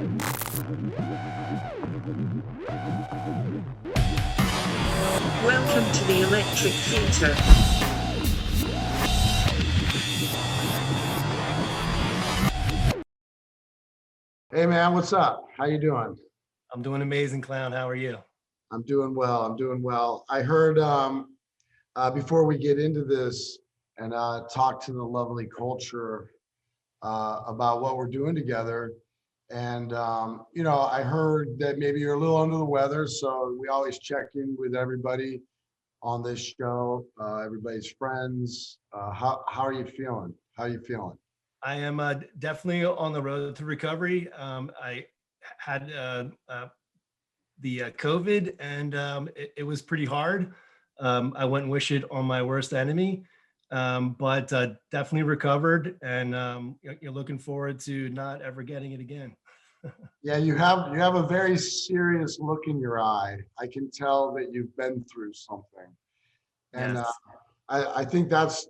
Welcome to the Electric Theatre. Hey man, what's up? How you doing? I'm doing amazing, Clown. How are you? I'm doing well. I'm doing well. I heard before we get into this and talk to the lovely culture about what we're doing together. And I heard that maybe you're a little under the weather, so we always check in with everybody on this show, everybody's friends. How are you feeling? How are you feeling? I am definitely on the road to recovery. I had the COVID, and it was pretty hard. I wouldn't wish it on my worst enemy, but definitely recovered, and you're looking forward to not ever getting it again. Yeah, you have a very serious look in your eye. I can tell that you've been through something. And Yes. I think that's,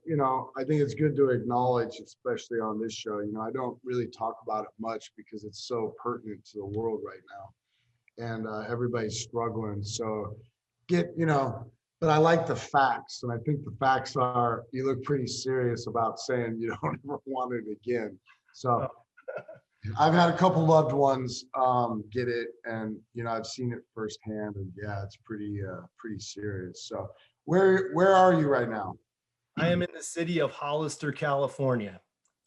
I think it's good to acknowledge, especially on this show. I don't really talk about it much because it's so pertinent to the world right now. And everybody's struggling. So but I like the facts. And I think the facts are, you look pretty serious about saying you don't ever want it again. So I've had a couple loved ones get it, and I've seen it firsthand, and yeah, it's pretty serious. So where are you right now? I am in the city of Hollister, California,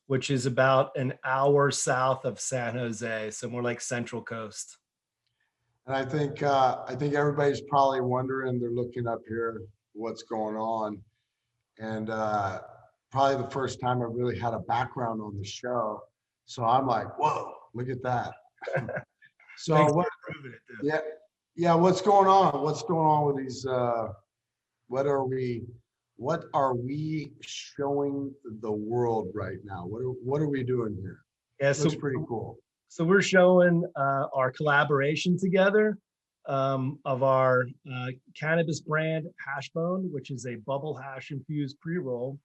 which is about an hour south of San Jose, so more like Central Coast. And I think everybody's probably wondering. They're looking up here, what's going on, and probably the first time I really had a background on the show. So I'm like, whoa, look at that. So Thanks what? for proving it, too. Yeah. What's going on? What's going on with these? What are we showing the world right now? What are we doing here? Yeah, Looks pretty cool. So we're showing our collaboration together of our cannabis brand Hashbone, which is a bubble hash infused pre-roll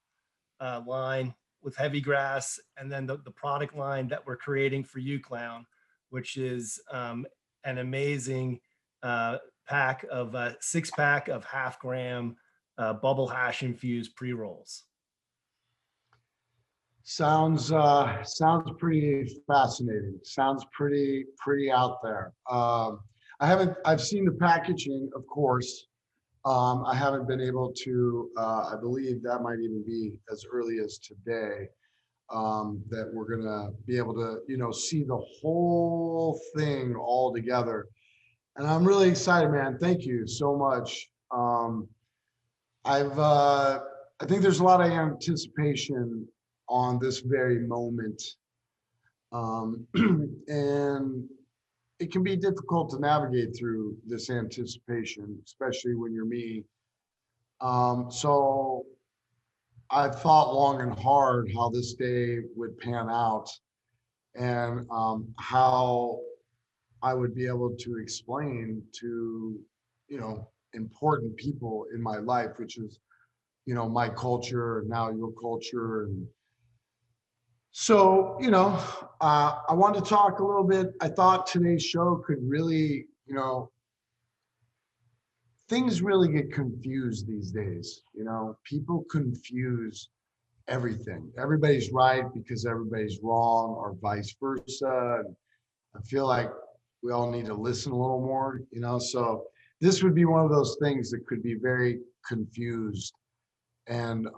line with heavy grass, and then the product line that we're creating for you, Clown, which is an amazing pack of 6-pack of 0.5 gram bubble hash infused pre-rolls. Sounds pretty fascinating. Sounds pretty out there. I've seen the packaging, of course. I haven't been able to, I believe that might even be as early as today, that we're gonna be able to, see the whole thing all together. And I'm really excited, man. Thank you so much. I think there's a lot of anticipation on this very moment. And it can be difficult to navigate through this anticipation, especially when you're me. So I thought long and hard how this day would pan out, and how I would be able to explain to, important people in my life, which is, my culture, now your culture. And so, I wanted to talk a little bit. I thought today's show could really, things really get confused these days. People confuse everything. Everybody's right because everybody's wrong, or vice versa. And I feel like we all need to listen a little more, so this would be one of those things that could be very confused. And,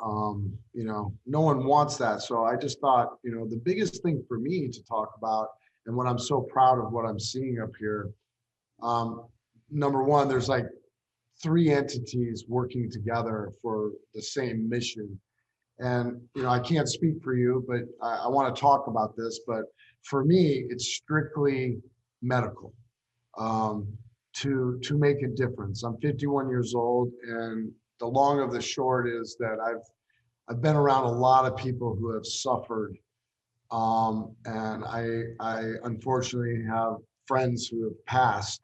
no one wants that. So I just thought, the biggest thing for me to talk about, and what I'm so proud of what I'm seeing up here, number one, there's like 3 entities working together for the same mission. And, I can't speak for you, but I want to talk about this. But for me, it's strictly medical, to make a difference. I'm 51 years old, and the long of the short is that I've been around a lot of people who have suffered, and I unfortunately have friends who have passed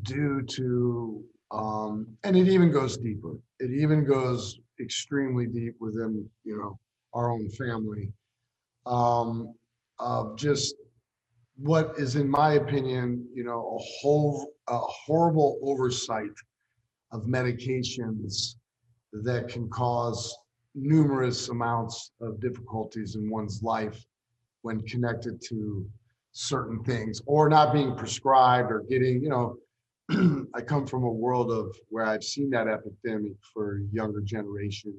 due to, and it even goes deeper. It even goes extremely deep within, our own family, of just what is, in my opinion, a horrible oversight of medications that can cause numerous amounts of difficulties in one's life when connected to certain things or not being prescribed or getting, I come from a world of where I've seen that epidemic for younger generation,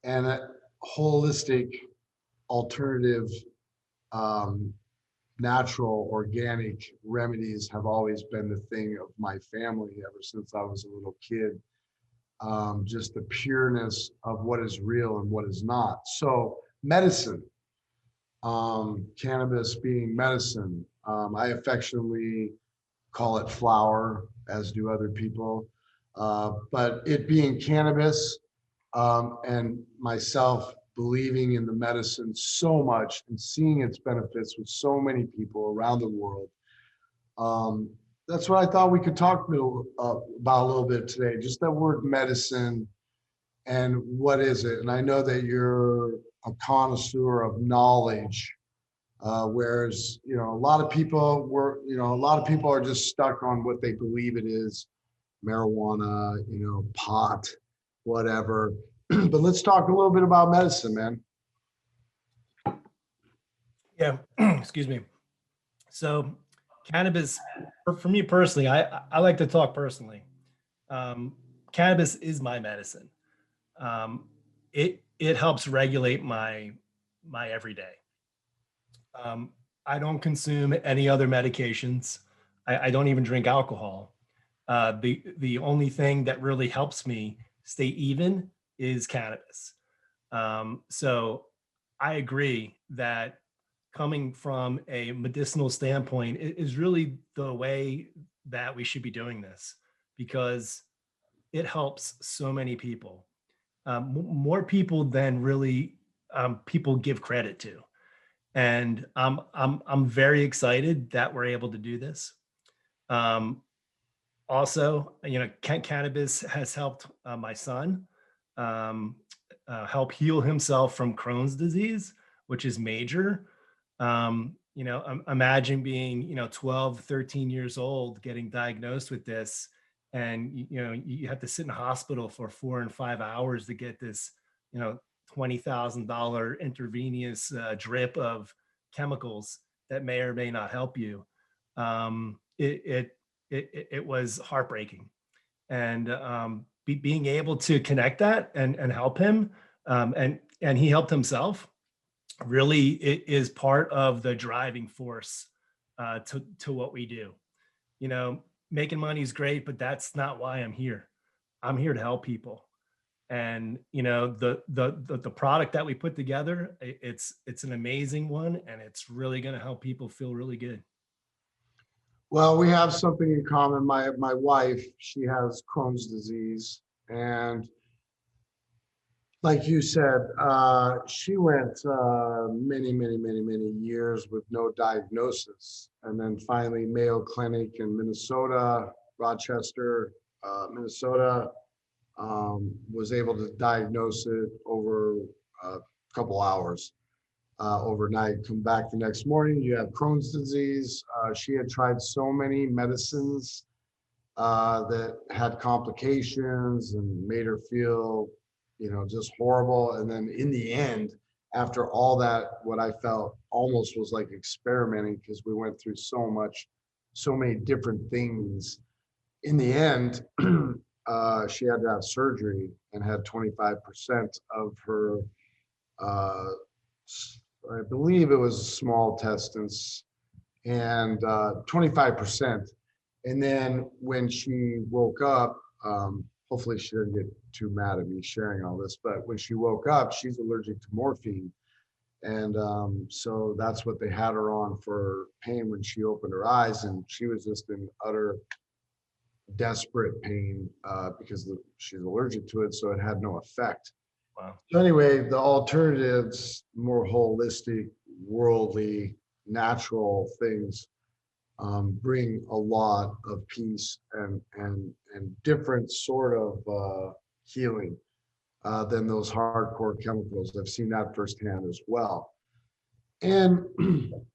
and a holistic alternative, um, natural organic remedies have always been the thing of my family ever since I was a little kid. Just the pureness of what is real and what is not. So medicine, cannabis being medicine, I affectionately call it flower, as do other people. But it being cannabis, and myself believing in the medicine so much and seeing its benefits with so many people around the world. Um, that's what I thought we could talk about a little bit today. Just that word medicine and what is it? And I know that you're a connoisseur of knowledge, whereas a lot of people are just stuck on what they believe it is, marijuana, pot, whatever. But let's talk a little bit about medicine, man. Yeah, excuse me. So cannabis, for me personally, I like to talk personally. Um, Cannabis is my medicine. Um, it helps regulate my everyday. Um, I don't consume any other medications. I don't even drink alcohol. The only thing that really helps me stay even is cannabis. So I agree that coming from a medicinal standpoint is really the way that we should be doing this, because it helps so many people, more people than really people give credit to. And I'm very excited that we're able to do this. Um, Also, cannabis has helped my son um, help heal himself from Crohn's disease, which is major. Imagine being, 12, 13 years old, getting diagnosed with this, and you have to sit in a hospital for 4 and 5 hours to get this, $20,000 intravenous drip of chemicals that may or may not help you. It was heartbreaking, and being able to connect that and help him, and he helped himself, really it is part of the driving force to what we do. Making money is great, but that's not why I'm here. I'm here to help people. And the product that we put together, it's an amazing one, and it's really going to help people feel really good. Well, we have something in common. My wife, she has Crohn's disease, and like you said, she went many years with no diagnosis, and then finally Mayo Clinic in Minnesota, Rochester, Minnesota, was able to diagnose it over a couple hours. Overnight, come back the next morning, you have Crohn's disease. She had tried so many medicines that had complications and made her feel, just horrible. And then in the end, after all that, what I felt almost was like experimenting, because we went through so many different things. In the end, she had to have surgery and had 25% of her, uh, I believe it was small intestines, and 25%. And then when she woke up, hopefully she didn't get too mad at me sharing all this, but when she woke up, she's allergic to morphine. And so that's what they had her on for pain when she opened her eyes. And she was just in utter desperate pain, because she's allergic to it. So it had no effect. Wow. So anyway, the alternatives, more holistic, worldly, natural things, bring a lot of peace and different sort of healing than those hardcore chemicals. I've seen that firsthand as well. And,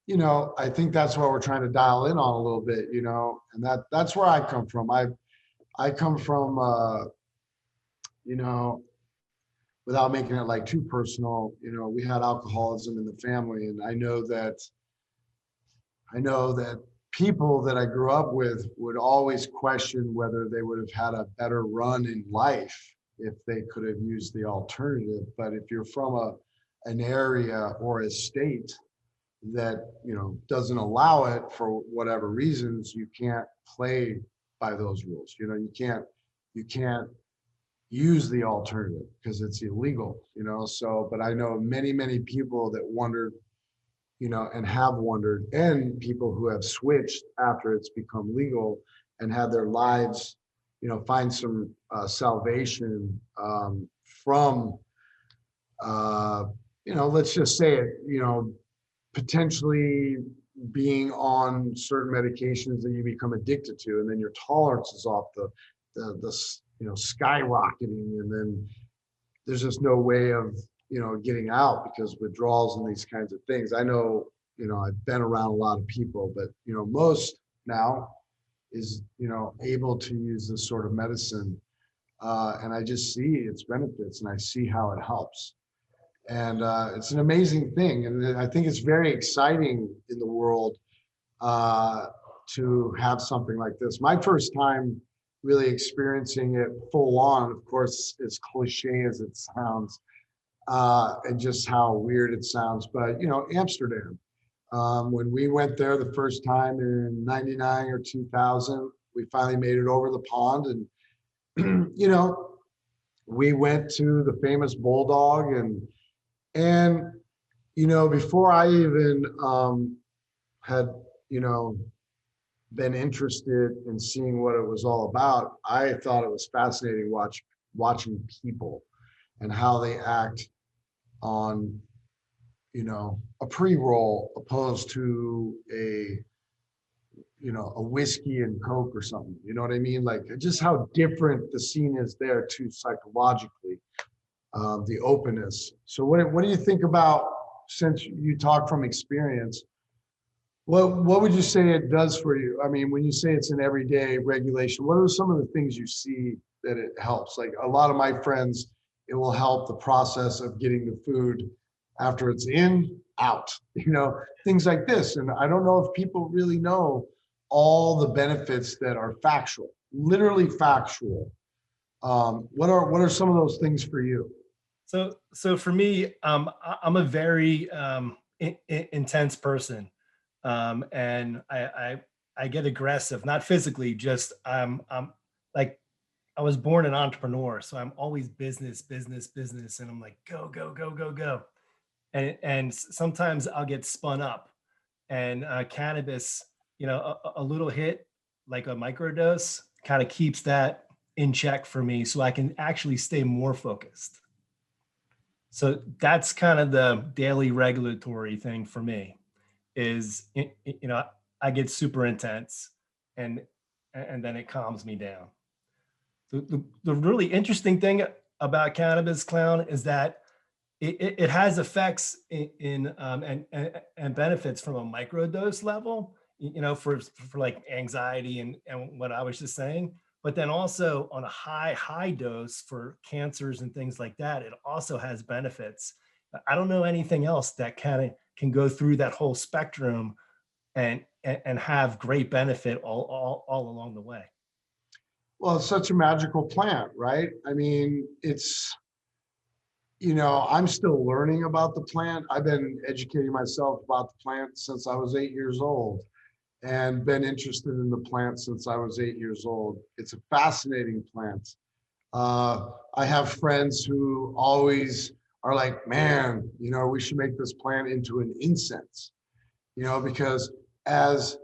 you know, I think that's what we're trying to dial in on a little bit, you know, and that's where I come from. I come from, you know, without making it like too personal, you know, we had alcoholism in the family, and I know that people that I grew up with would always question whether they would have had a better run in life if they could have used the alternative. But if you're from an area or a state that, you know, doesn't allow it for whatever reasons, you can't play by those rules. You know, you can't use the alternative because it's illegal, you know. So, but I know many people that wondered, you know, and have wondered, and people who have switched after it's become legal and had their lives, you know, find some salvation from, uh, you know, let's just say it, you know, potentially being on certain medications that you become addicted to, and then your tolerance is off the you know, skyrocketing, and then there's just no way of, you know, getting out because withdrawals and these kinds of things. I know, you know, I've been around a lot of people, but, you know, most now is, you know, able to use this sort of medicine. And I just see its benefits and I see how it helps. And it's an amazing thing. And I think it's very exciting in the world uh, to have something like this. My first time really experiencing it full on, of course, as cliche as it sounds, and just how weird it sounds, but, you know, Amsterdam. When we went there the first time in 99 or 2000, we finally made it over the pond. And, you know, we went to the famous Bulldog, and, you know, before I even had, you know, been interested in seeing what it was all about, I thought it was fascinating watching people and how they act on, you know, a pre-roll opposed to a, you know, a whiskey and Coke or something. You know what I mean? Like just how different the scene is there too psychologically, the openness. So what do you think about, since you talk from experience, what would you say it does for you? I mean, when you say it's an everyday regulation, what are some of the things you see that it helps? Like a lot of my friends, it will help the process of getting the food after it's in, out, you know, things like this. And I don't know if people really know all the benefits that are factual, literally factual. What are some of those things for you? So for me, I'm a very intense person, and I get aggressive, not physically, just I'm like I was born an entrepreneur, so I'm always business, and I'm like go, and sometimes I'll get spun up, and cannabis, you know, a little hit like a microdose kind of keeps that in check for me, so I can actually stay more focused. So that's kind of the daily regulatory thing for me is, you know, I get super intense and and then it calms me down. The really interesting thing about cannabis, Clown, is that it has effects and benefits from a microdose level, you know, for like anxiety and what I was just saying. But then also on a high dose for cancers and things like that, it also has benefits. I don't know anything else that can go through that whole spectrum and have great benefit all along the way. Well, it's such a magical plant, right? I mean, it's, you know, I'm still learning about the plant. I've been educating myself about the plant since I was 8 years old and been interested in the plant since I was 8 years old. It's a fascinating plant. I have friends who always are like, man, you know, we should make this plant into an incense, you know, because as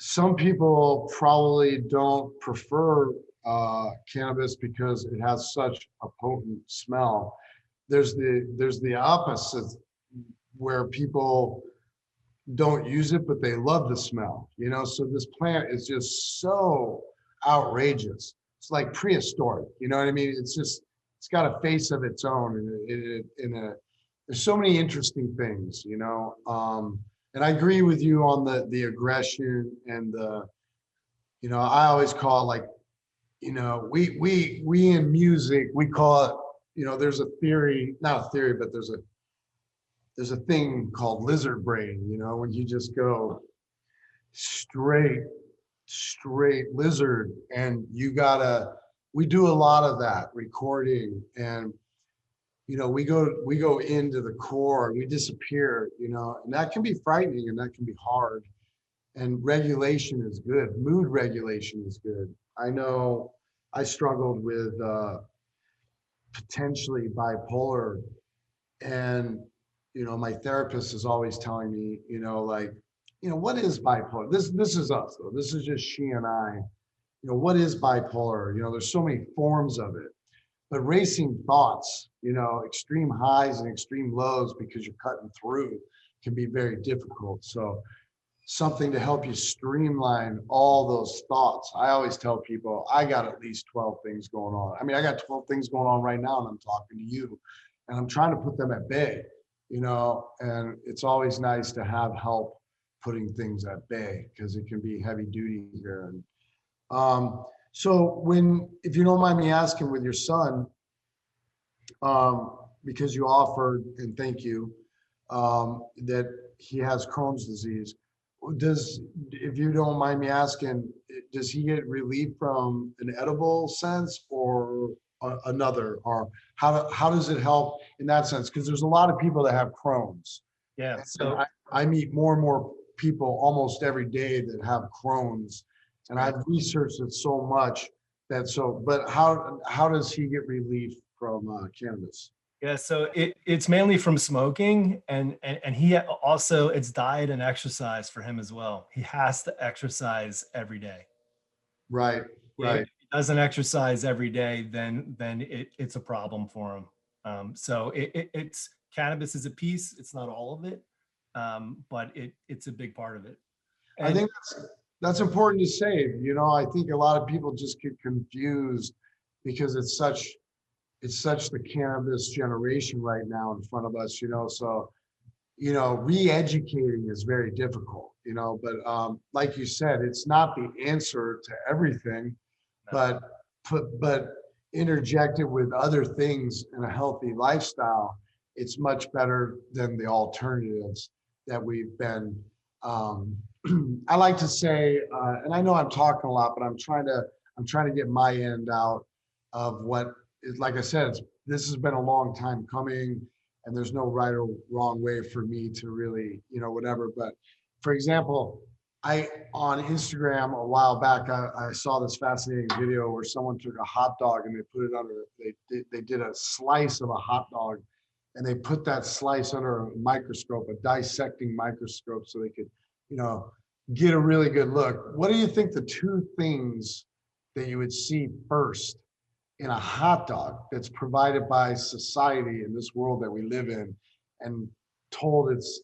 some people probably don't prefer cannabis because it has such a potent smell. There's the opposite where people don't use it, but they love the smell, you know? So this plant is just so outrageous. It's like prehistoric, you know what I mean? It's just, it's got a face of its own in a there's so many interesting things, you know. And I agree with you on the aggression and the, you know, I always call it like, you know, we in music, we call it, you know, there's a theory, not a theory, but there's a thing called lizard brain, you know, when you just go straight lizard, and we do a lot of that recording, and you know, we go into the core and we disappear, you know, and that can be frightening and that can be hard. And regulation is good. Mood regulation is good. I know I struggled with potentially bipolar, and you know, my therapist is always telling me, you know, like, you know, what is bipolar? This is us though. This is just she and I. You know, what is bipolar? You know, there's so many forms of it. But racing thoughts, you know, extreme highs and extreme lows because you're cutting through can be very difficult. So something to help you streamline all those thoughts. I always tell people I got at least 12 things going on. I mean, I got 12 things going on right now and I'm talking to you and I'm trying to put them at bay, you know, and it's always nice to have help putting things at bay because it can be heavy duty here. And so if you don't mind me asking, with your son, because you offered, and thank you, that he has Crohn's disease, if you don't mind me asking, does he get relief from an edible sense or another, or how does it help in that sense? Because there's a lot of people that have Crohn's. Yeah. And So I meet more and more people almost every day that have Crohn's, and I've researched it so much but how does he get relief from cannabis? yeah, so it's mainly from smoking, and he also, it's diet and exercise for him as well. He has to exercise every day. Right, If right. he doesn't exercise every day, then it's a problem for him. So it's cannabis is a piece. It's not all of it, but it's a big part of it. I And think that's important to say. You know, I think a lot of people just get confused because it's such the cannabis generation right now in front of us, you know. So, you know, re-educating is very difficult, you know, but like you said, it's not the answer to everything, but but interject it with other things in a healthy lifestyle, it's much better than the alternatives that we've been I like to say, and I know I'm talking a lot, but I'm trying to get my end out of what is, like I said, this has been a long time coming, and there's no right or wrong way for me to really, you know, whatever. But for example, on Instagram a while back, I saw this fascinating video where someone took a hot dog and they put it under, they did a slice of a hot dog, and they put that slice under a microscope, a dissecting microscope, so they could, you know, get a really good look. What do you think the two things that you would see first in a hot dog that's provided by society in this world that we live in, and told it's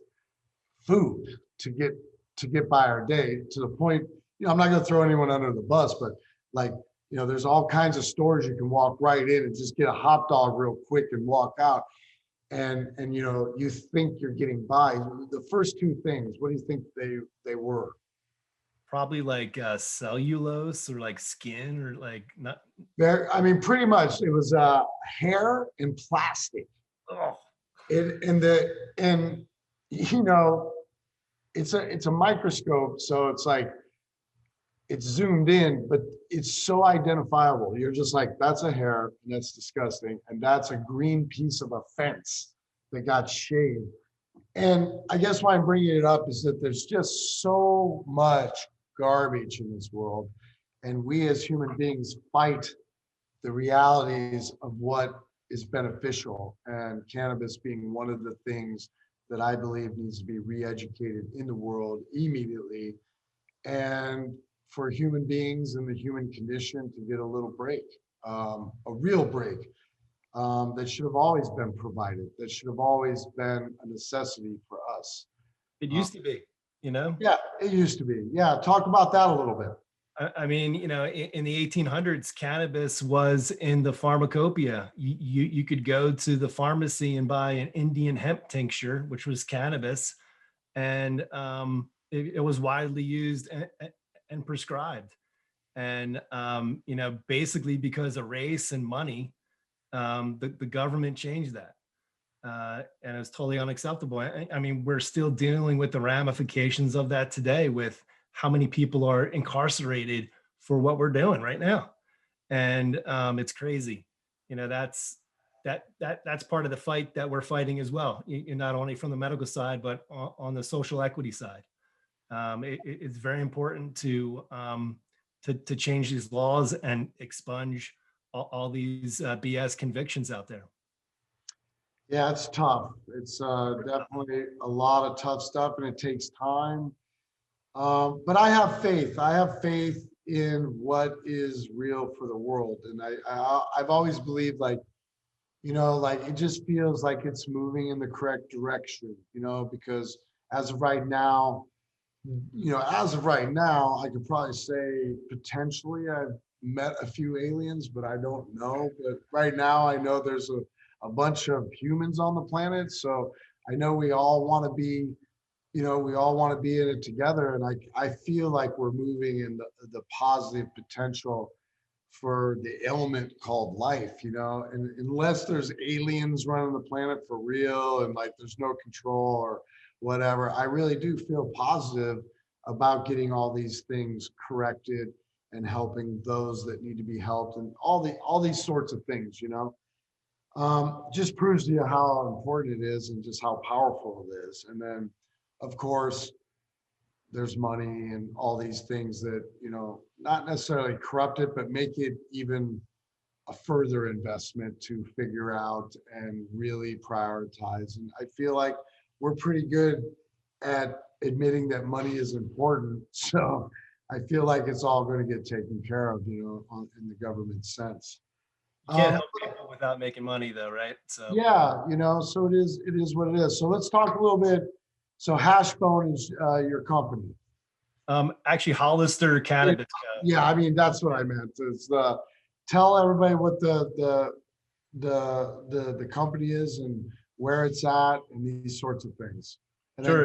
food to get by our day, to the point, you know, I'm not going to throw anyone under the bus, but like, you know, there's all kinds of stores you can walk right in and just get a hot dog real quick and walk out, and you know, you think you're getting by. The first two things, what do you think they were? probably like cellulose or like skin or like not. I mean, pretty much it was hair and plastic. Oh, And you know, it's a microscope, so it's like it's zoomed in, but it's so identifiable. You're just like, that's a hair, and that's disgusting, and that's a green piece of a fence that got shaved. And I guess why I'm bringing it up is that there's just so much garbage in this world, and we as human beings fight the realities of what is beneficial, and cannabis being one of the things that I believe needs to be re-educated in the world immediately, and for human beings and the human condition to get a little break, a real break, that should have always been provided, that should have always been a necessity for us. it used to be, you know. Yeah, it used to be. Yeah, talk about that a little bit. I mean, you know, in the 1800s, cannabis was in the pharmacopoeia. You could go to the pharmacy and buy an Indian hemp tincture, which was cannabis, and it was widely used and prescribed. And you know, basically because of race and money, the government changed that. And it's totally unacceptable. I mean, we're still dealing with the ramifications of that today with how many people are incarcerated for what we're doing right now. And it's crazy. You know, that's part of the fight that we're fighting as well. Not only from the medical side, but on the social equity side. It's very important to change these laws and expunge all these BS convictions out there. Yeah, it's tough. It's definitely a lot of tough stuff, and it takes time. But I have faith. I have faith in what is real for the world, and I've always believed, like, you know, like it just feels like it's moving in the correct direction. You know, because as of right now, I could probably say potentially I've met a few aliens, but I don't know. But right now, I know there's a bunch of humans on the planet. So I know we all want to be, we all want to be in it together. And I feel like we're moving in the positive potential for the element called life, and unless there's aliens running the planet for real and like there's no control or whatever, I really do feel positive about getting all these things corrected and helping those that need to be helped and all these sorts of things, just proves to you how important it is and just how powerful it is. And then, of course, there's money and all these things that, not necessarily corrupt it, but make it even a further investment to figure out and really prioritize. And I feel like we're pretty good at admitting that money is important. So I feel like it's all going to get taken care of, in the government sense. You can't Um, help people without making money though, right? So yeah, so it is what it is. So let's talk a little bit. So Hashbone is your company. actually Hollister Cannabis Co. Yeah, I mean that's what I meant. Is tell everybody what the company is and where it's at and these sorts of things. And then Sure.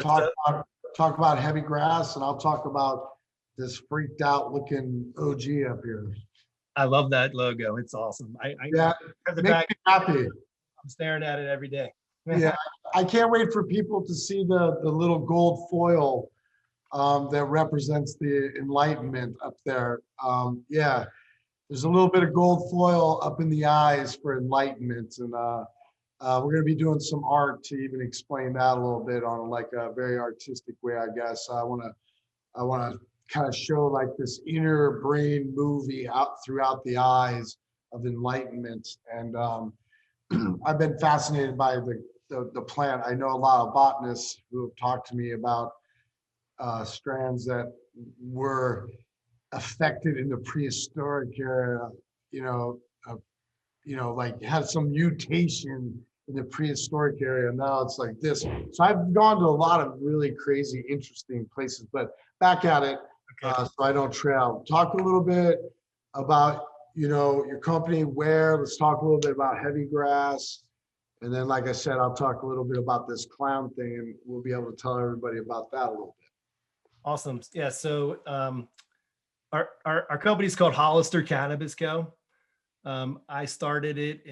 talk about heavy grass, and I'll talk about this freaked out looking OG up here. I love that logo. It's awesome. I Yeah, have the makes back. me happy. I'm staring at it every day. Yeah, I can't wait for people to see the little gold foil that represents the Enlightenment up there. Yeah, there's a little bit of gold foil up in the eyes for enlightenment, and we're going to be doing some art to even explain that a little bit on like a very artistic way, I guess. I want to kind of show like this inner brain movie out throughout the eyes of enlightenment, and I've been fascinated by the plant. I know a lot of botanists who have talked to me about strands that were affected in the prehistoric era, like had some mutation in the prehistoric area. Now it's like this. So I've gone to a lot of really crazy, interesting places, but back at it, Okay. so I don't trail. Talk a little bit about, your company, let's talk a little bit about heavy grass. And then, like I said, I'll talk a little bit about this clown thing, and we'll be able to tell everybody about that a little bit. Awesome. Yeah. So our company is called Hollister Cannabis Co. I started it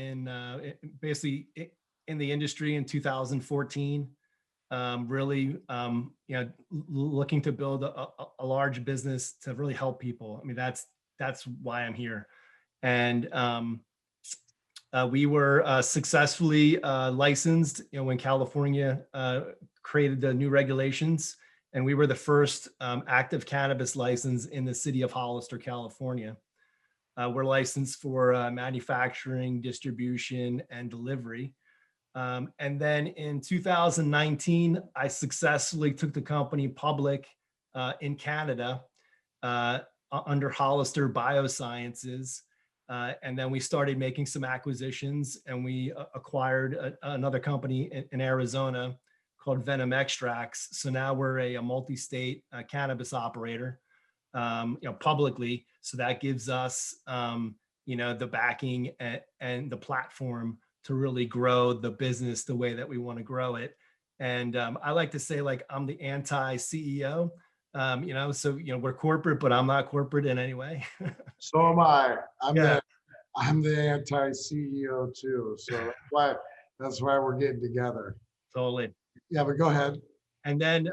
basically in the industry in 2014. Really, looking to build a large business to really help people. I mean, that's why I'm here. And we were successfully licensed, when California created the new regulations, and we were the first active cannabis license in the city of Hollister, California. We're licensed for manufacturing, distribution, and delivery. And then in 2019, I successfully took the company public in Canada under Hollister Biosciences. And then we started making some acquisitions, and we acquired another company in Arizona called Venom Extracts. So now we're a multi-state cannabis operator. publicly. So that gives us, the backing and the platform to really grow the business the way that we want to grow it. And I like to say, like, I'm the anti-CEO, we're corporate, but I'm not corporate in any way. So am I. Yeah, I'm the anti-CEO too. So that's why we're getting together. totally. Yeah, but go ahead. And then,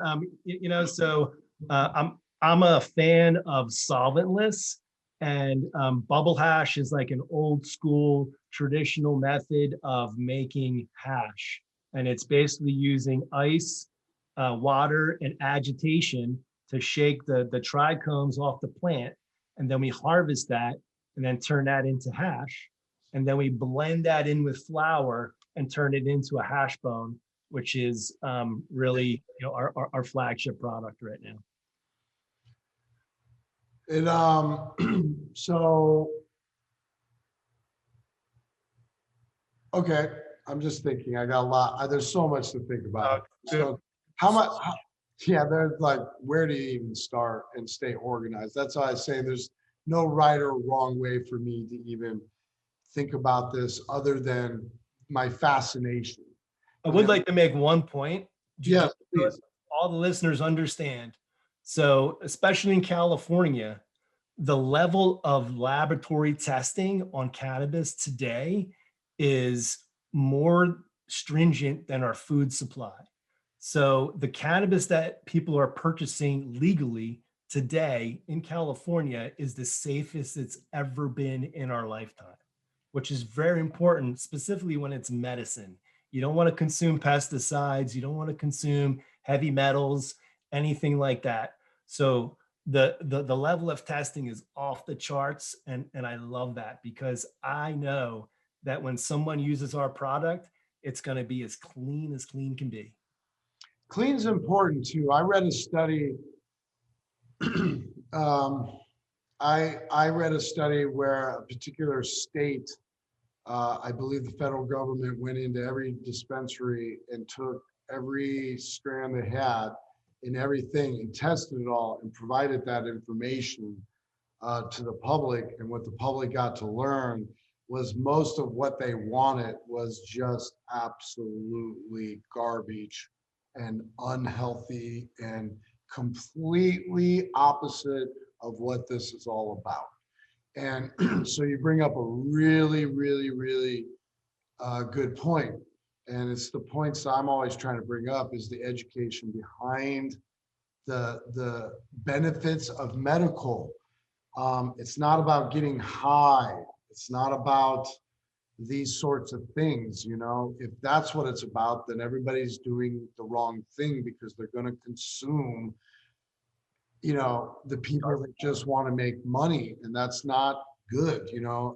I'm a fan of solventless, and bubble hash is like an old school traditional method of making hash, and it's basically using ice, water, and agitation to shake the trichomes off the plant, and then we harvest that and then turn that into hash, and then we blend that in with flour and turn it into a hash bone, which is really our flagship product right now. It so okay. I'm just thinking. I got a lot. There's so much to think about. So how much? Yeah, there's like, where do you even start and stay organized? That's why I say there's no right or wrong way for me to even think about this other than my fascination. I would like to make one point. Yes, Just so please. all the listeners understand. So, especially in California, the level of laboratory testing on cannabis today is more stringent than our food supply. So, the cannabis that people are purchasing legally today in California is the safest it's ever been in our lifetime, which is very important, specifically when it's medicine. You don't want to consume pesticides. You don't want to consume heavy metals, anything like that. So the level of testing is off the charts, and I love that, because I know that when someone uses our product, it's going to be as clean can be. Clean's important too. I read a study. I read a study where a particular state, I believe the federal government went into every dispensary and took every strand they had in everything and tested it all and provided that information to the public. And what the public got to learn was most of what they wanted was just absolutely garbage and unhealthy and completely opposite of what this is all about. And so you bring up a really, really, really good point. And it's the points that I'm always trying to bring up is the education behind the benefits of medical. It's not about getting high. It's not about these sorts of things. If that's what it's about, then everybody's doing the wrong thing, because they're going to consume the people that just want to make money, and that's not good.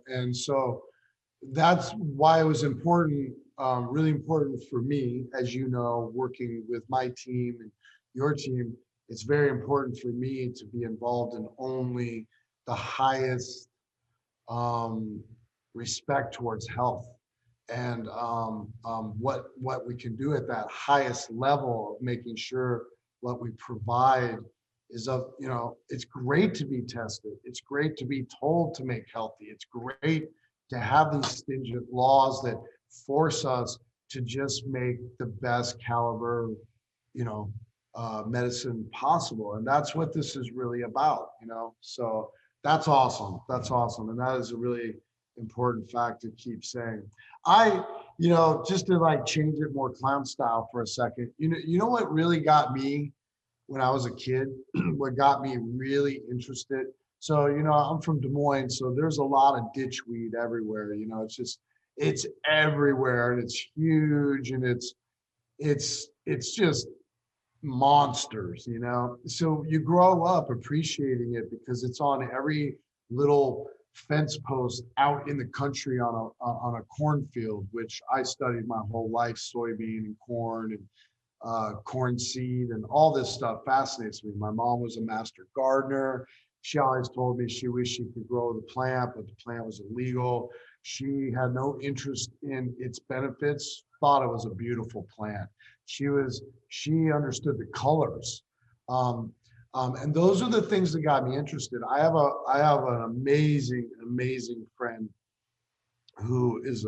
And so that's why it was important, really important for me, as working with my team and your team. It's very important for me to be involved in only the highest respect towards health, and what we can do at that highest level of making sure what we provide is it's great to be tested. It's great to be told to make healthy. It's great to have these stringent laws that force us to just make the best caliber, medicine possible. And that's what this is really about, So that's awesome. That's awesome. And that is a really important fact to keep saying. Just to like change it more clown style for a second, what really got me when I was a kid, what got me really interested. So, I'm from Des Moines, so there's a lot of ditchweed everywhere. It's everywhere, and it's huge, and it's just monsters, So you grow up appreciating it because it's on every little fence post out in the country on a cornfield, which I studied my whole life, soybean and corn and corn seed and all this stuff fascinates me. My mom was a master gardener. She always told me she wished she could grow the plant, but the plant was illegal. She had no interest in its benefits, thought it was a beautiful plant. She understood the colors. And those are the things that got me interested. I have an amazing friend who is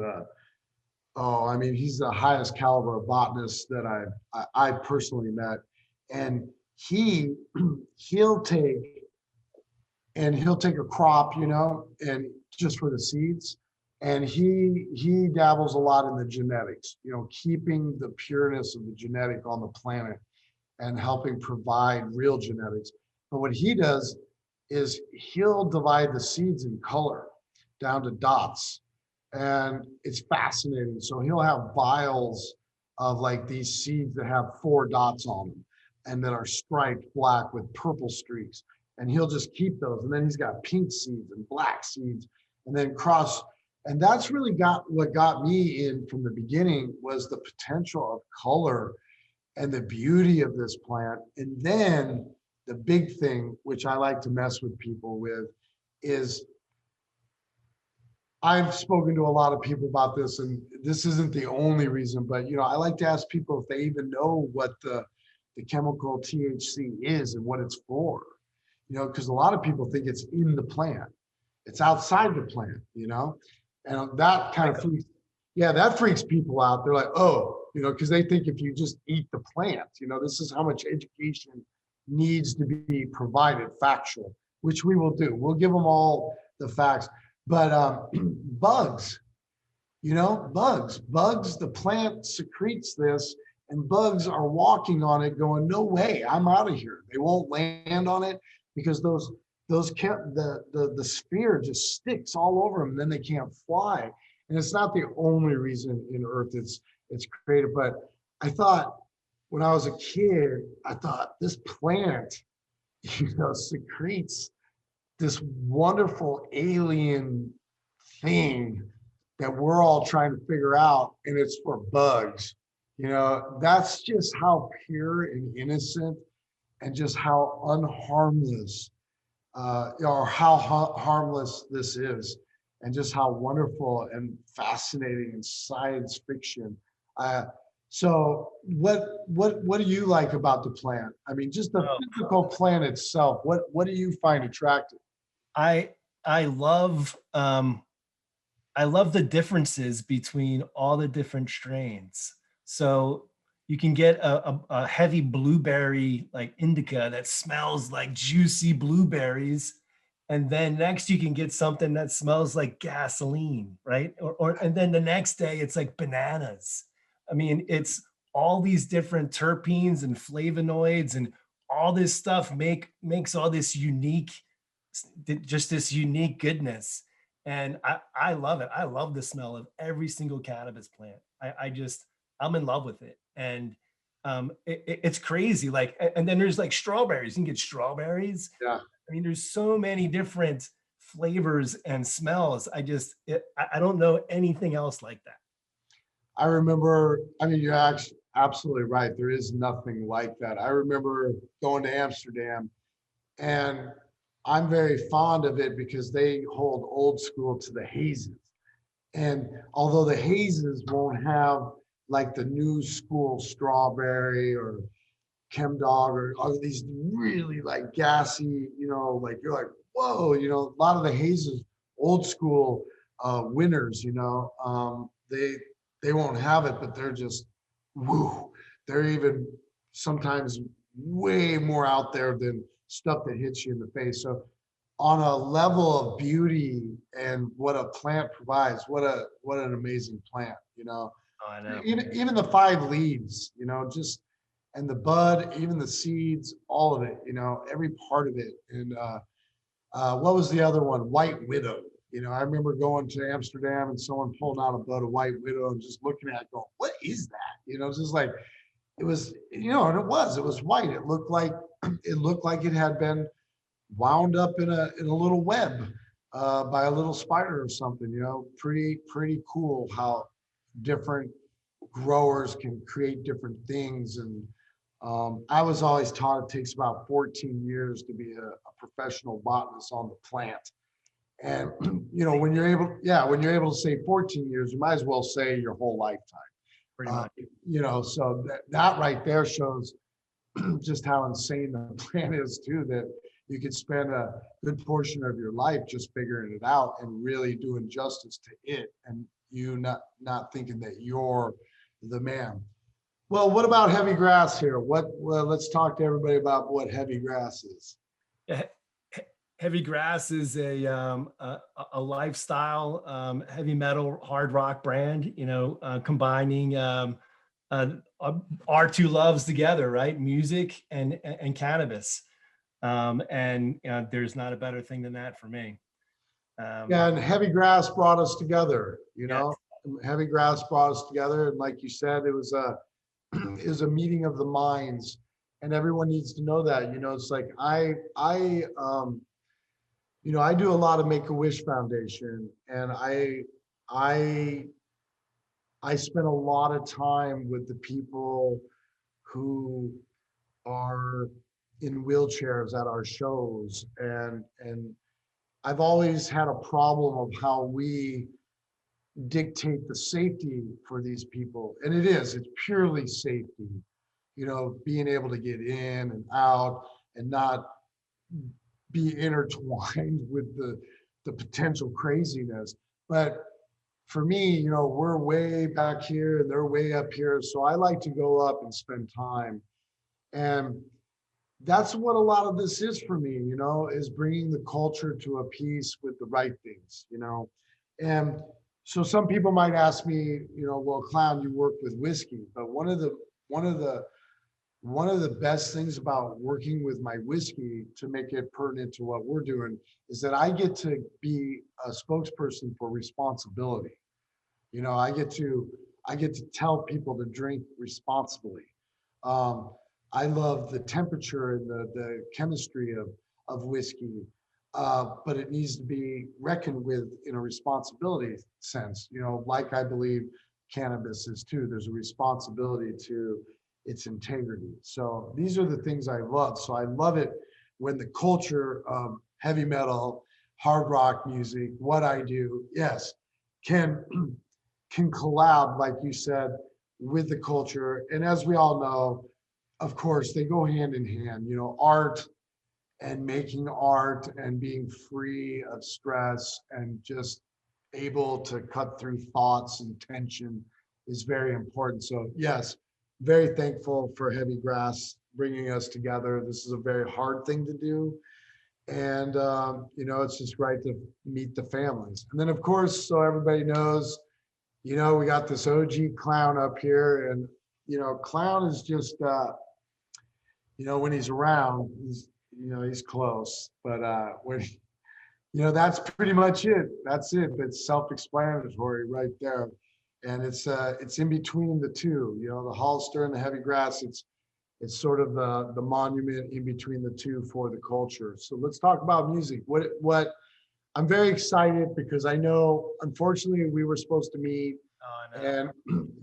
I mean, he's the highest caliber of botanist that I personally met. And he he'll take he'll take a crop, you know, and just for the seeds. And he dabbles a lot in the genetics, you know, keeping the pureness of the genetic on the planet and helping provide real genetics. But what he does is he'll divide the seeds in color down to dots. And it's fascinating. So he'll have vials of like these seeds that have 4 dots on them and that are striped black with purple streaks. And he'll just keep those. And then he's got pink seeds and black seeds and then cross. And that's really what got me in from the beginning was the potential of color and the beauty of this plant. And then the big thing, which I like to mess with people with, is I've spoken to a lot of people about this, and this isn't the only reason, but you know, I like to ask people if they even know what the chemical THC is and what it's for. You know, because a lot of people think it's in the plant, it's outside the plant, you know, and that kind of freaks, yeah, that freaks people out. They're like, oh, you know, because they think if you just eat the plant, you know, this is how much education needs to be provided, factual, which we will do. We'll give them all the facts. But bugs, you know, bugs, the plant secretes this, and bugs are walking on it going, no way, I'm out of here. They won't land on it because the sphere just sticks all over them, and then they can't fly. And it's not the only reason in Earth it's created. But I thought when I was a kid, I thought this plant, you know, secretes this wonderful alien thing that we're all trying to figure out, and it's for bugs. You know, that's just how pure and innocent and just how unharmless or how harmless this is, and just how wonderful and fascinating and science fiction. So what do you like about the plant? I mean, just the physical plant itself. What do you find attractive? I love the differences between all the different strains. So you can get a heavy blueberry like indica that smells like juicy blueberries, and then next you can get something that smells like gasoline, right? And then the next day it's like bananas. I mean, it's all these different terpenes and flavonoids and all this stuff makes all this unique, just this unique goodness. And I love it. I love the smell of every single cannabis plant. I'm in love with it. And it's crazy. Like, and then there's like strawberries. You can get strawberries. Yeah. I mean, there's so many different flavors and smells. I don't know anything else like that. I remember, I mean, you're actually absolutely right. There is nothing like that. I remember going to Amsterdam, and I'm very fond of it because they hold old school to the hazes. And although the hazes won't have like the new school strawberry or chemdog or these really like gassy, you know, like you're like, whoa, you know, a lot of the hazes, old school winners, you know, they won't have it, but they're just, woo. They're even sometimes way more out there than stuff that hits you in the face. So on a level of beauty and what a plant provides, what an amazing plant, you know. Oh, I know. Even the 5 leaves, you know, just, and the bud, even the seeds, all of it, you know, every part of it. And what was the other one? White Widow. You know, I remember going to Amsterdam and someone pulling out a bud of White Widow and just looking at it going, what is that? You know, just like, it was, you know, and it was white. It looked like it had been wound up in a little web by a little spider or something, you know. Pretty cool how different growers can create different things. And I was always taught it takes about 14 years to be a professional botanist on the plant. And you know, when you're able to say 14 years, you might as well say your whole lifetime. Pretty much. You know, so that right there shows just how insane the plan is too, that you could spend a good portion of your life just figuring it out and really doing justice to it, and you not thinking that you're the man. Well, what about heavy grass here? Well, let's talk to everybody about what heavy grass is. Yeah, Heavy Grass is a lifestyle heavy metal hard rock brand, combining our two loves together, right? Music and cannabis. And there's not a better thing than that for me. Yeah, and heavy grass brought us together, Yeah. heavy grass brought us together. And like you said, it was a it was a meeting of the minds, and everyone needs to know that. It's like I do a lot of Make-A-Wish Foundation, and I I spend a lot of time with the people who are in wheelchairs at our shows, and I've always had a problem of how we dictate the safety for these people. And it's purely safety, being able to get in and out and not be intertwined with the potential craziness. But for me, we're way back here and they're way up here. So I like to go up and spend time. And that's what a lot of this is for me, is bringing the culture to a piece with the right things, And so some people might ask me, well, Clown, you work with whiskey, but one of the best things about working with my whiskey to make it pertinent to what we're doing is that I get to be a spokesperson for responsibility. I get to tell people to drink responsibly. Um, I love the temperature and the chemistry of whiskey, but it needs to be reckoned with in a responsibility sense. Like I believe cannabis is too. There's a responsibility to its integrity. So these are the things I love. So I love it when the culture of heavy metal, hard rock music, what I do, yes, can can collab, like you said, with the culture. And as we all know, of course, they go hand in hand, art and making art and being free of stress and just able to cut through thoughts and tension is very important. So yes, very thankful for Heavy Grass bringing us together. This is a very hard thing to do. And, it's just great to meet the families. And then of course, so everybody knows, we got this OG Clown up here, and, Clown is just, when he's around, he's close, but when, that's pretty much it. That's it. It's self-explanatory right there. And it's in between the two, the Hollister and the Heavy Grass. It's sort of the monument in between the two for the culture. So let's talk about music. What I'm very excited because I know, unfortunately, we were supposed to meet, and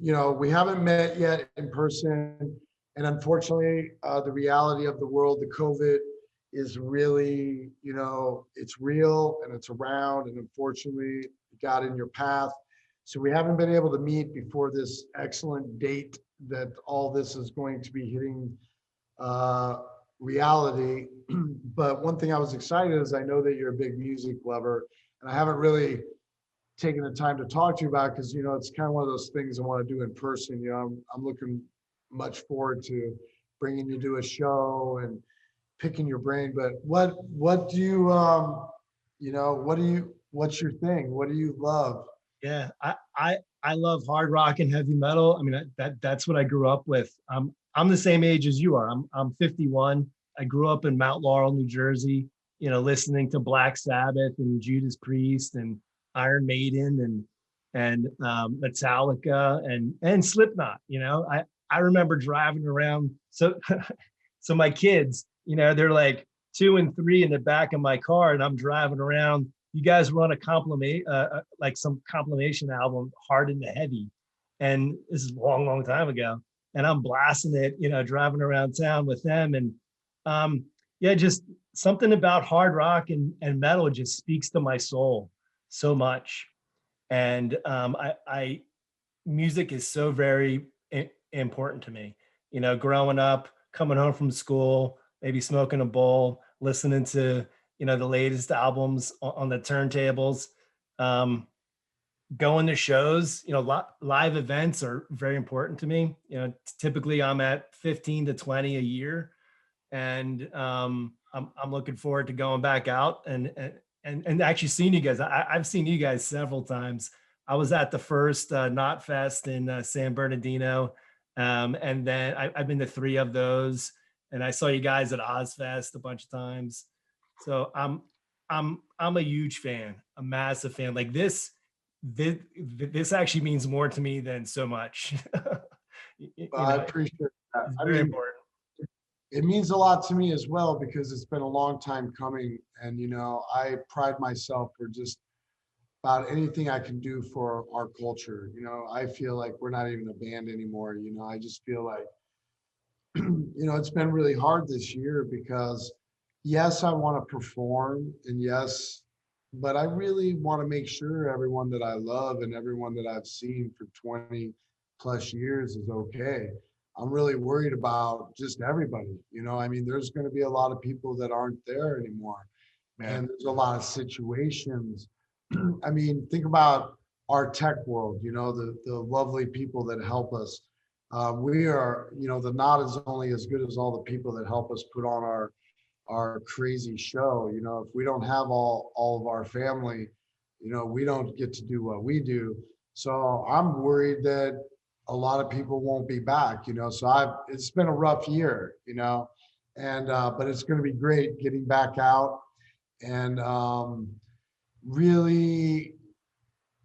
we haven't met yet in person. And unfortunately, the reality of the world, the COVID, is really, it's real and it's around. And unfortunately, it got in your path. So we haven't been able to meet before this excellent date that all this is going to be hitting reality. But one thing I was excited is I know that you're a big music lover, and I haven't really taken the time to talk to you about, because it's kind of one of those things I want to do in person. I'm looking much forward to bringing you to a show and picking your brain. But what do you what's your thing? What do you love? Yeah, I love hard rock and heavy metal. I mean, that's what I grew up with. I'm the same age as you are. I'm 51. I grew up in Mount Laurel, New Jersey, listening to Black Sabbath and Judas Priest and Iron Maiden and Metallica and Slipknot. I remember driving around. So so my kids, they're like 2 and 3 in the back of my car, and I'm driving around. You guys run a compliment, like some compilation album, Hard and Heavy, and this is a long time ago. And I'm blasting it, driving around town with them, and yeah, just something about hard rock and metal just speaks to my soul so much. And music is so very important to me. Growing up, coming home from school, maybe smoking a bowl, listening to, the latest albums on the turntables. Going to shows, live events are very important to me. Typically I'm at 15 to 20 a year, and I'm looking forward to going back out and actually seeing you guys. I've seen you guys several times. I was at the first Knot Fest in San Bernardino, and then I've been to 3 of those, and I saw you guys at Ozfest a bunch of times. So I'm a huge fan, a massive fan. Like this actually means more to me than so much. I appreciate that. It's I very mean, important. it means a lot to me as well because it's been a long time coming. And, I pride myself for just about anything I can do for our culture. I feel like we're not even a band anymore. I just feel like, it's been really hard this year because yes, I want to perform and yes, but I really want to make sure everyone that I love and everyone that I've seen for 20 plus years is okay. I'm really worried about just everybody. I mean, there's going to be a lot of people that aren't there anymore. Yeah. And there's a lot of situations. I mean, think about our tech world, the lovely people that help us. We are, the Knot is only as good as all the people that help us put on our crazy show. If we don't have all of our family, we don't get to do what we do. So I'm worried that a lot of people won't be back, so it's been a rough year, and but it's going to be great getting back out. And really,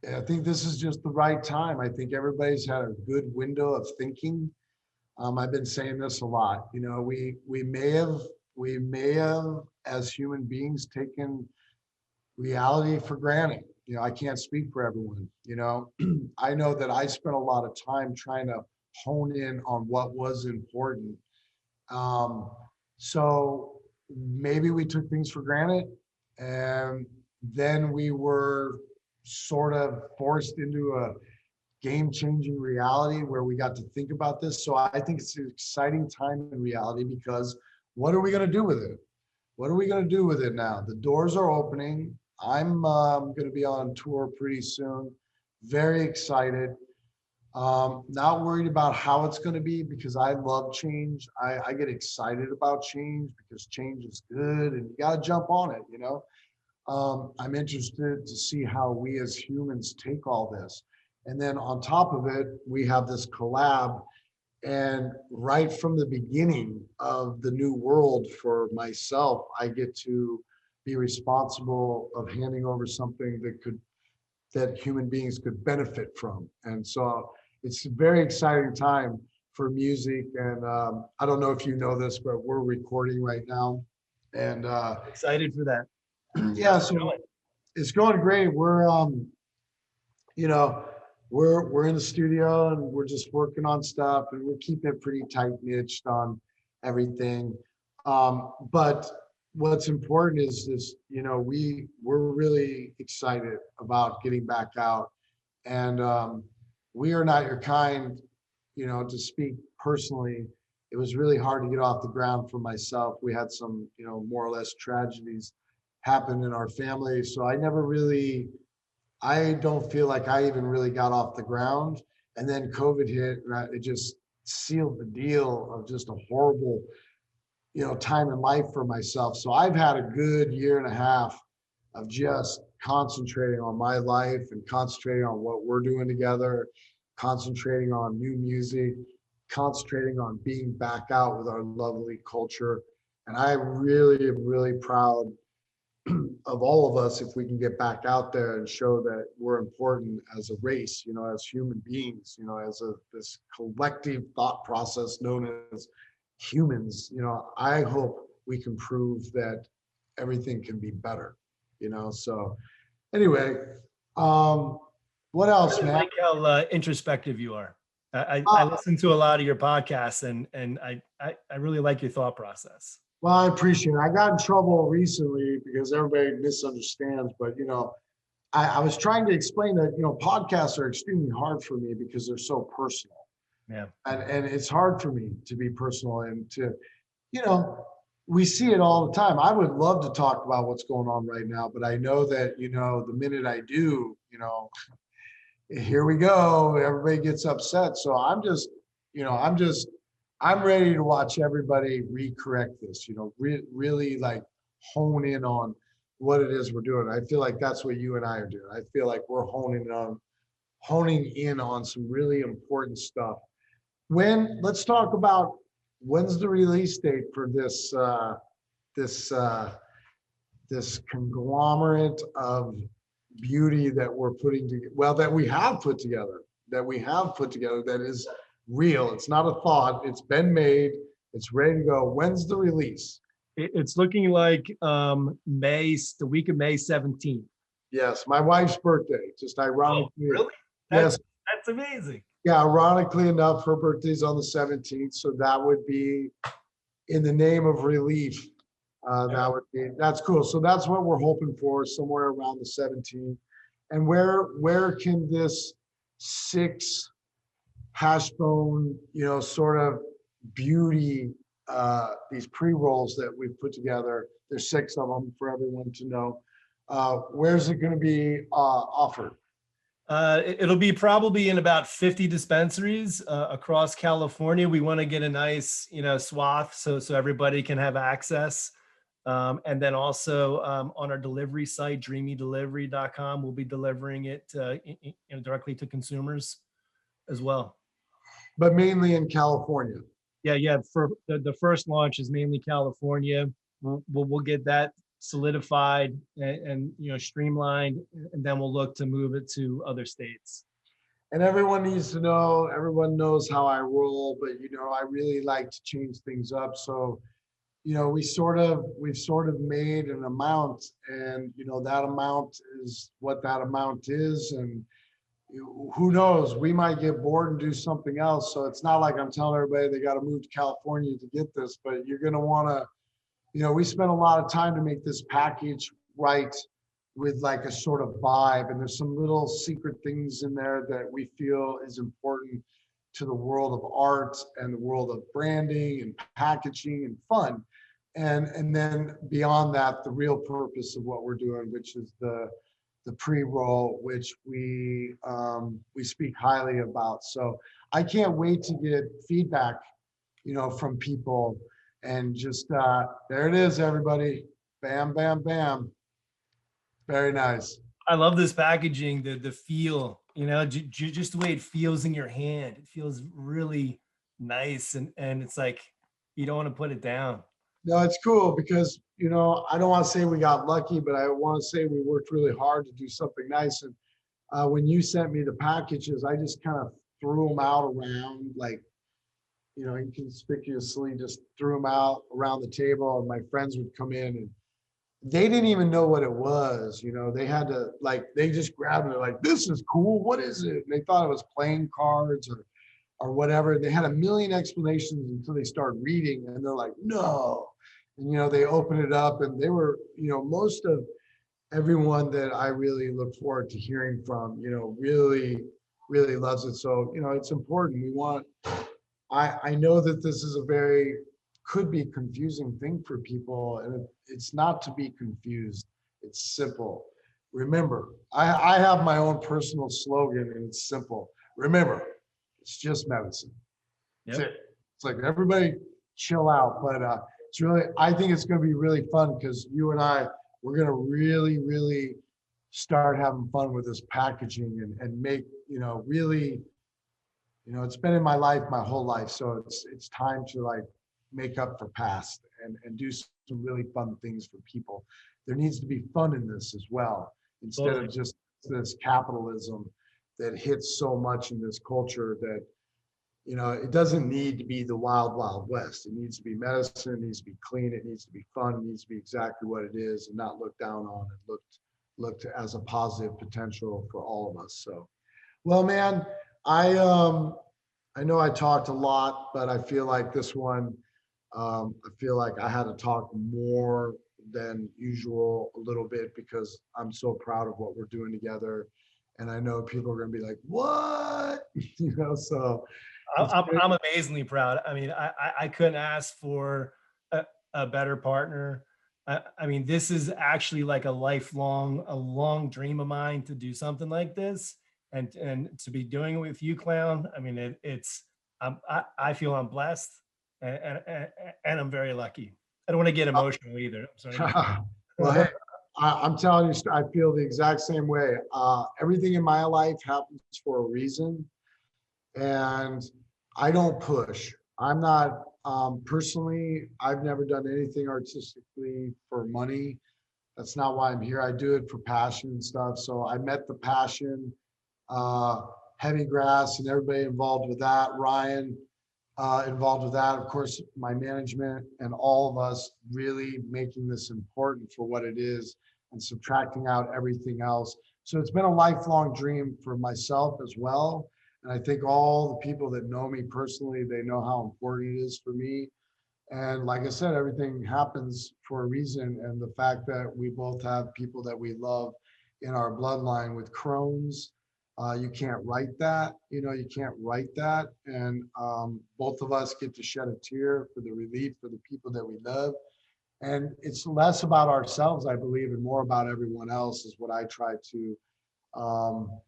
I think this is just the right time. I think everybody's had a good window of thinking. I've been saying this a lot. We may have as human beings taken reality for granted. I can't speak for everyone. I know that I spent a lot of time trying to hone in on what was important. So maybe we took things for granted, and then we were sort of forced into a game-changing reality where we got to think about this. So I think it's an exciting time in reality because what are we going to do with it? What are we going to do with it now? The doors are opening. I'm going to be on tour pretty soon. Very excited. Not worried about how it's going to be because I love change. I get excited about change because change is good and you got to jump on it, I'm interested to see how we as humans take all this. And then on top of it, we have this collab. And right from the beginning of the new world for myself, I get to be responsible of handing over something that human beings could benefit from. And so it's a very exciting time for music. And I don't know if you know this, but we're recording right now. And Excited for that. yeah, so it's going great. We're we're in the studio and we're just working on stuff and we're keeping it pretty tight niched on everything. But what's important is this, we're really excited about getting back out. And we are not your kind, to speak personally. It was really hard to get off the ground for myself. We had some, more or less tragedies happen in our family. So I don't feel like I even really got off the ground. And then COVID hit and it just sealed the deal of just a horrible, time in life for myself. So I've had a good year and a half of just concentrating on my life and concentrating on what we're doing together, concentrating on new music, concentrating on being back out with our lovely culture. And I really am really proud of all of us if we can get back out there and show that we're important as a race, as human beings, as this collective thought process known as humans. I hope we can prove that everything can be better. So anyway, what else, I man? like how introspective you are. I listen to a lot of your podcasts, and I really like your thought process. Well, I appreciate it. I got in trouble recently because everybody misunderstands, but I was trying to explain that, podcasts are extremely hard for me because they're so personal. Yeah. And it's hard for me to be personal and to, you know, we see it all the time. I would love to talk about what's going on right now, but I know that, the minute I do, here we go, everybody gets upset. So I'm ready to watch everybody recorrect this, really like hone in on what it is we're doing. I feel like that's what you and I are doing. I feel like we're honing in on some really important stuff. Let's talk about when's the release date for this this conglomerate of beauty that we're putting together, well, that we have put together, that is real. It's not a thought. It's been made. It's ready to go. When's the release? It's looking like the week of May 17th. Yes, my wife's birthday. Just ironically. Oh, really? Yes. That's amazing. Yeah, ironically enough, her birthday's on the 17th, so that would be in the name of relief. That's cool. So that's what we're hoping for, somewhere around the 17th. And where can this 6 hash bone, sort of beauty, these pre-rolls that we've put together, there's 6 of them for everyone to know. Where's it going to be offered? It'll be probably in about 50 dispensaries across California. We want to get a nice, swath so everybody can have access. And then also on our delivery site, dreamydelivery.com, we'll be delivering it directly to consumers as well. But mainly in California. Yeah. For the first launch is mainly California. We'll get that solidified and streamlined, and then we'll look to move it to other states. And everyone needs to know, everyone knows how I roll, but I really like to change things up. So, we've sort of made an amount, and that amount is what that amount is. And who knows, we might get bored and do something else. So it's not like I'm telling everybody they got to move to California to get this, but you're going to want to, we spent a lot of time to make this package right, with like a sort of vibe. And there's some little secret things in there that we feel is important to the world of art and the world of branding and packaging and fun. And then beyond that, the real purpose of what we're doing, which is the pre-roll, which we speak highly about. So I can't wait to get feedback, from people. And just there it is, everybody. Bam, bam, bam. Very nice. I love this packaging, the feel, just the way it feels in your hand. It feels really nice, and it's like you don't want to put it down. No, it's cool because, I don't want to say we got lucky, but I want to say we worked really hard to do something nice. And when you sent me the packages, I just kind of threw them out around, like, inconspicuously just threw them out around the table, and my friends would come in and they didn't even know what it was. They had to, they just grabbed it, like, this is cool. What is it? And they thought it was playing cards or whatever. They had a million explanations until they started reading, and they're like, no. And, they opened it up, and they were, most of everyone that I really look forward to hearing from, really, really loves it. So, it's important. I know that this is could be confusing thing for people, and it's not to be confused. It's simple. Remember, I have my own personal slogan, and it's simple. Remember, it's just medicine. Yep. That's it. It's like, everybody chill out, but I think it's going to be really fun, because you and we're going to really, really start having fun with this packaging and make, really, it's been in my life my whole life. So it's time to make up for past and do some really fun things for people. There needs to be fun in this as well, instead of just this capitalism that hits so much in this culture that, it doesn't need to be the wild, wild west. It needs to be medicine. It needs to be clean. It needs to be fun. It needs to be exactly what it is, and not looked down on, and looked as a positive potential for all of us. So, well, man, I know I talked a lot, but I feel like this one, I feel like I had to talk more than usual a little bit, because I'm so proud of what we're doing together. And I know people are going to be like, what? So I'm amazingly proud. I mean, I couldn't ask for a better partner. I mean, this is actually like a long dream of mine to do something like this, and to be doing it with you, Clown. I mean, I feel I'm blessed, and I'm very lucky. I don't want to get emotional either. I'm sorry. Well, hey, I'm telling you, I feel the exact same way. Everything in my life happens for a reason, and I don't push. I'm not, personally, I've never done anything artistically for money. That's not why I'm here. I do it for passion and stuff. So I met the passion, uh, Heavy Grass and everybody involved with that. Ryan, involved with that. Of course, my management and all of us really making this important for what it is and subtracting out everything else. So it's been a lifelong dream for myself as well. And I think all the people that know me personally, they know how important it is for me. And like I said, everything happens for a reason. And the fact that we both have people that we love in our bloodline with Crohn's, you can't write that, you can't write that. And both of us get to shed a tear for the relief for the people that we love. And it's less about ourselves, I believe, and more about everyone else is what I try to,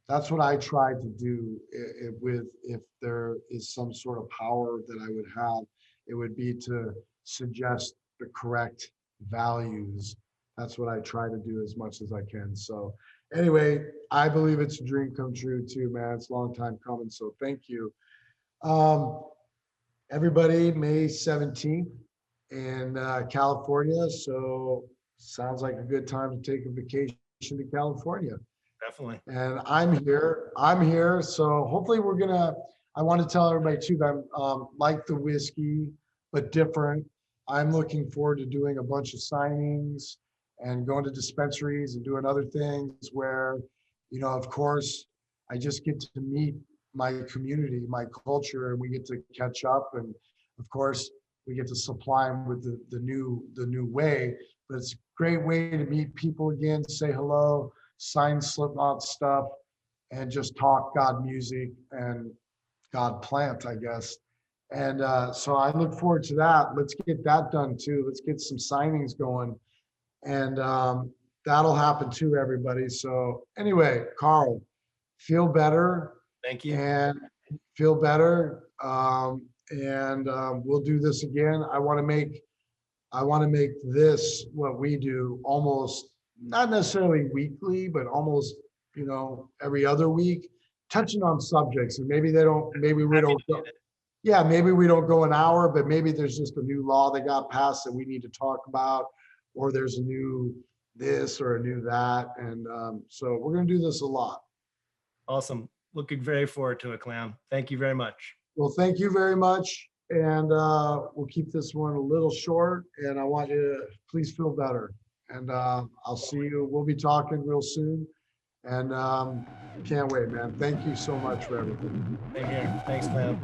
that's what I try to do if there is some sort of power that I would have, it would be to suggest the correct values. That's what I try to do as much as I can. So anyway, I believe it's a dream come true too, man. It's a long time coming. So thank you. Everybody, May 17th in California. So sounds like a good time to take a vacation to California. Definitely. And I'm here. So hopefully I want to tell everybody too that I'm like the whiskey, but different. I'm looking forward to doing a bunch of signings and going to dispensaries and doing other things where, of course, I just get to meet my community, my culture, and we get to catch up. And of course, we get to supply them with the new way. But it's a great way to meet people again, say hello, sign Slipknot stuff, and just talk God music and God plant, I guess. And so I look forward to that. Let's get that done too. Let's get some signings going. And that'll happen too, everybody. So anyway, Carl, feel better. Thank you. And feel better. We'll do this again. I want to make this what we do almost not necessarily weekly, but almost, every other week, touching on subjects. And maybe we don't go, yeah, maybe we don't go an hour, but maybe there's just a new law that got passed that we need to talk about, or there's a new this or a new that. And so we're going to do this a lot. Awesome. Looking very forward to it, Clown. Thank you very much. Well, thank you very much. And we'll keep this one a little short, and I want you to please feel better. And I'll see you. We'll be talking real soon. And can't wait, man. Thank you so much for everything. Same here. Thanks, Clown.